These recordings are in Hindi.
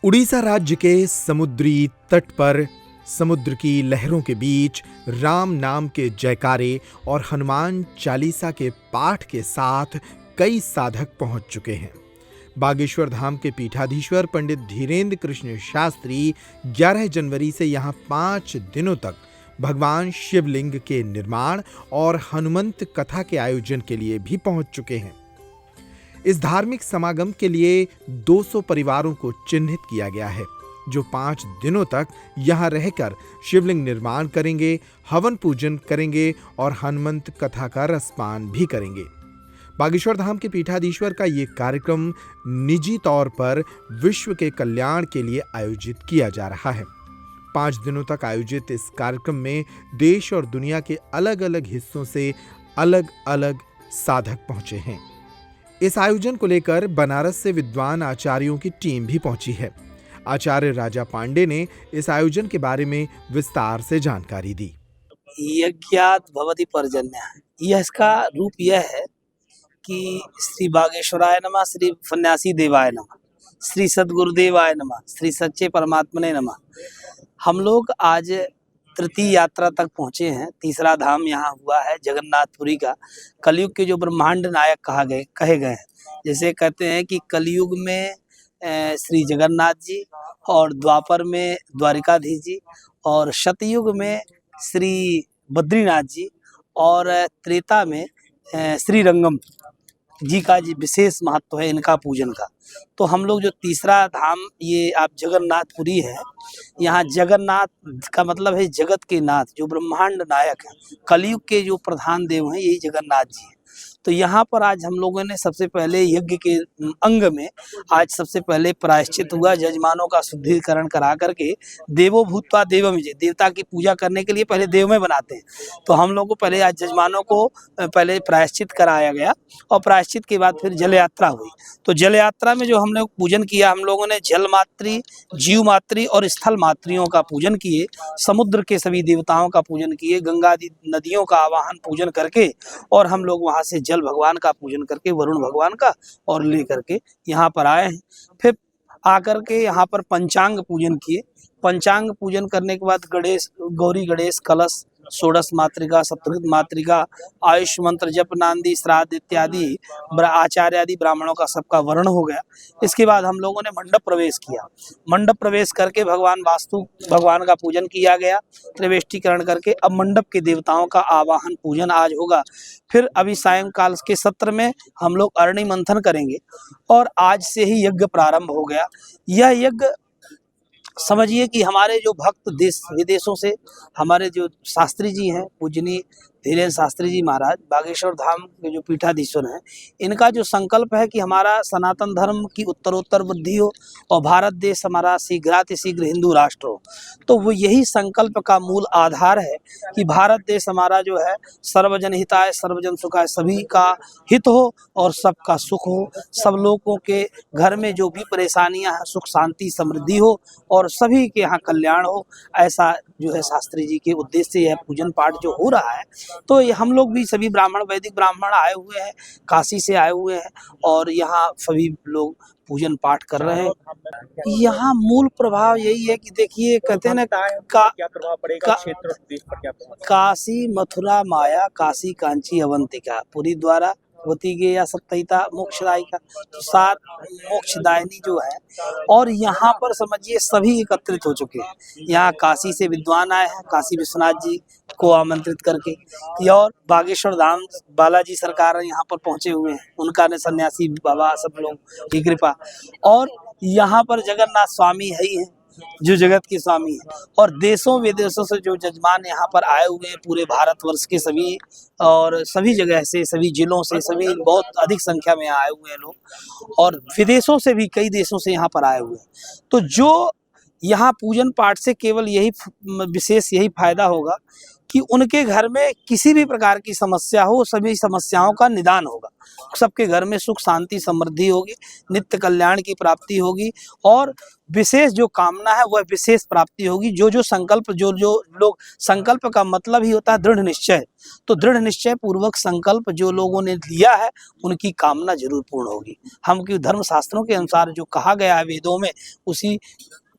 उड़ीसा राज्य के समुद्री तट पर समुद्र की लहरों के बीच राम नाम के जयकारे और हनुमान चालीसा के पाठ के साथ कई साधक पहुंच चुके हैं। बागेश्वर धाम के पीठाधीश्वर पंडित धीरेन्द्र कृष्ण शास्त्री 11 जनवरी से यहां 5 दिनों तक भगवान शिवलिंग के निर्माण और हनुमंत कथा के आयोजन के लिए भी पहुंच चुके हैं। इस धार्मिक समागम के लिए 200 परिवारों को चिन्हित किया गया है, जो 5 दिनों तक यहां रहकर शिवलिंग निर्माण करेंगे, हवन पूजन करेंगे और हनुमंत कथा का रसपान भी करेंगे। बागेश्वर धाम के पीठाधीश्वर का ये कार्यक्रम निजी तौर पर विश्व के कल्याण के लिए आयोजित किया जा रहा है। 5 दिनों तक आयोजित इस कार्यक्रम में देश और दुनिया के अलग अलग हिस्सों से अलग अलग साधक पहुंचे हैं। इस आयोजन को लेकर बनारस से विद्वान आचार्यों की टीम भी पहुंची है। आचार्य राजा पांडे ने इस आयोजन के बारे में विस्तार से जानकारी दी। यज्ञात भवति पर्जन्य, यह इसका रूप यह है कि श्री बागेश्वराय नमः, श्री सन्यासी देवाय नमः, श्री सद्गुरुदेवाय नमः, श्री सच्चे परमात्मने नमः। हम लोग आज तृतीय यात्रा तक पहुंचे हैं। तीसरा धाम यहाँ हुआ है जगन्नाथपुरी का। कलयुग के जो ब्रह्मांड नायक कहे गए हैं, जैसे कहते हैं कि कलयुग में श्री जगन्नाथ जी, और द्वापर में द्वारिकाधीश जी, और शतयुग में श्री बद्रीनाथ जी, और त्रेता में श्री रंगम जी का जी विशेष महत्व है इनका पूजन का। तो हम लोग जो तीसरा धाम ये आप जगन्नाथपुरी है, यहाँ जगन्नाथ का मतलब है जगत के नाथ, जो ब्रह्मांड नायक है, कलयुग के जो प्रधान देव हैं यही जगन्नाथ जी हैं। तो यहाँ पर आज हम लोगों ने सबसे पहले यज्ञ के अंग में आज सबसे पहले प्रायश्चित हुआ। जजमानों का शुद्धिकरण करा करके देवो भूत्वा देवम जय, देवता की पूजा करने के लिए पहले देव में बनाते हैं। तो हम लोग को पहले आज जजमानों को पहले प्रायश्चित कराया गया, और प्रायश्चित के बाद फिर जल यात्रा हुई। तो जल यात्रा में जो हमने पूजन किया, हम लोगों ने जल मात्री, जीव मात्री और स्थल मात्रियों का पूजन किए, समुद्र के सभी देवताओं का पूजन किए, गंगा नदियों का आवाहन पूजन करके, और हम लोग वहाँ से जल भगवान का पूजन करके, वरुण भगवान का, और ले करके यहाँ पर आए हैं। फिर आकर के यहाँ पर पंचांग पूजन किए। पंचांग पूजन करने के बाद गौरी गणेश कलश, षोडश मातृका, सप्तकृत मातृका, आयुष मंत्र, जप, नांदी, श्राद्ध इत्यादि आचार्य आदि ब्राह्मणों का सबका वर्ण हो गया। इसके बाद हम लोगों ने मंडप प्रवेश किया। मंडप प्रवेश करके भगवान का पूजन किया गया, त्रिवेष्टिकरण करके। अब मंडप के देवताओं का आवाहन पूजन आज होगा। फिर अभी सायंकाल के सत्र में हम लोग अरणि मंथन करेंगे, और आज से ही यज्ञ प्रारंभ हो गया। यह यज्ञ समझिए कि हमारे जो भक्त देश विदेशों से, हमारे जो शास्त्री जी हैं, पूजनीय धीरेन्द्र शास्त्री जी महाराज, बागेश्वर धाम के जो पीठाधीश्वर हैं, इनका जो संकल्प है कि हमारा सनातन धर्म की उत्तरोत्तर वृद्धि हो और भारत देश हमारा शीघ्रातिशीघ्र हिंदू राष्ट्र हो। तो वो यही संकल्प का मूल आधार है कि भारत देश हमारा जो है सर्वजन हिताय सर्वजन सुखाय, सभी का हित हो और सबका सुख हो, सब लोगों के घर में जो भी परेशानियां हैं सुख शांति समृद्धि हो और सभी के यहाँ कल्याण हो। ऐसा जो है शास्त्री जी के उद्देश्य से यह पूजन पाठ जो हो रहा है। तो ये हम लोग भी सभी ब्राह्मण, वैदिक ब्राह्मण आए हुए हैं, काशी से आए हुए हैं, और यहाँ सभी लोग पूजन पाठ कर रहे हैं। यहाँ मूल प्रभाव यही है कि देखिए, कहते हैं ना, क्या प्रभाव पड़ेगा क्षेत्र देश पर, क्या प्रभाव? काशी मथुरा माया, काशी कांची अवंतिका, पुरी द्वारा होती गई या सप्तहिता मोक्षदायिका, तो 7 मोक्षदायिनी जो है। और यहाँ पर समझिए सभी एकत्रित हो चुके हैं। यहाँ काशी से विद्वान आए हैं, काशी विश्वनाथ जी को आमंत्रित करके, और बागेश्वर धाम बालाजी सरकार यहाँ पर पहुंचे हुए हैं, उनका ने सन्यासी बाबा सब लोग की कृपा। और यहाँ पर जगन्नाथ स्वामी है ही है, जो जगत के स्वामी है, और देशों विदेशों से जो जजमान यहाँ पर आए हुए हैं, पूरे भारतवर्ष के सभी और सभी जगह से, सभी जिलों से, सभी बहुत अधिक संख्या में आए हुए हैं लोग, और विदेशों से भी कई देशों से यहाँ पर आए हुए हैं। तो जो यहाँ पूजन पाठ से केवल यही विशेष यही फायदा होगा कि उनके घर में किसी भी प्रकार की समस्या हो, सभी समस्याओं का निदान होगा, सबके घर में सुख शांति समृद्धि होगी, नित्य कल्याण की प्राप्ति होगी और विशेष जो कामना है वह विशेष प्राप्ति होगी। जो संकल्प जो लोग, संकल्प का मतलब ही होता है दृढ़ निश्चय, तो दृढ़ निश्चय पूर्वक संकल्प जो लोगों ने लिया है उनकी कामना जरूर पूर्ण होगी। हम की धर्म शास्त्रों के अनुसार जो कहा गया है वेदों में, उसी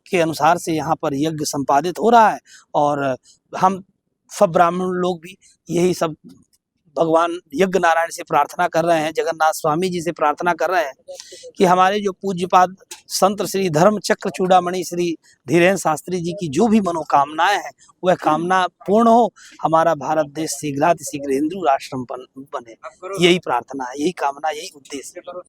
के अनुसार से यहाँ पर यज्ञ संपादित हो रहा है और हम सब ब्राह्मण लोग भी यही सब भगवान यज्ञ नारायण से प्रार्थना कर रहे हैं, जगन्नाथ स्वामी जी से प्रार्थना कर रहे हैं कि हमारे जो पूज्यपाद संत श्री धर्म चक्र चूड़ामणि श्री धीरेन्द्र शास्त्री जी की जो भी मनोकामनाएं हैं वह कामना पूर्ण हो, हमारा भारत देश शीघ्रातिशीघ्र हिंदू राष्ट्र बने, यही प्रार्थना है, यही कामना, यही उद्देश्य है।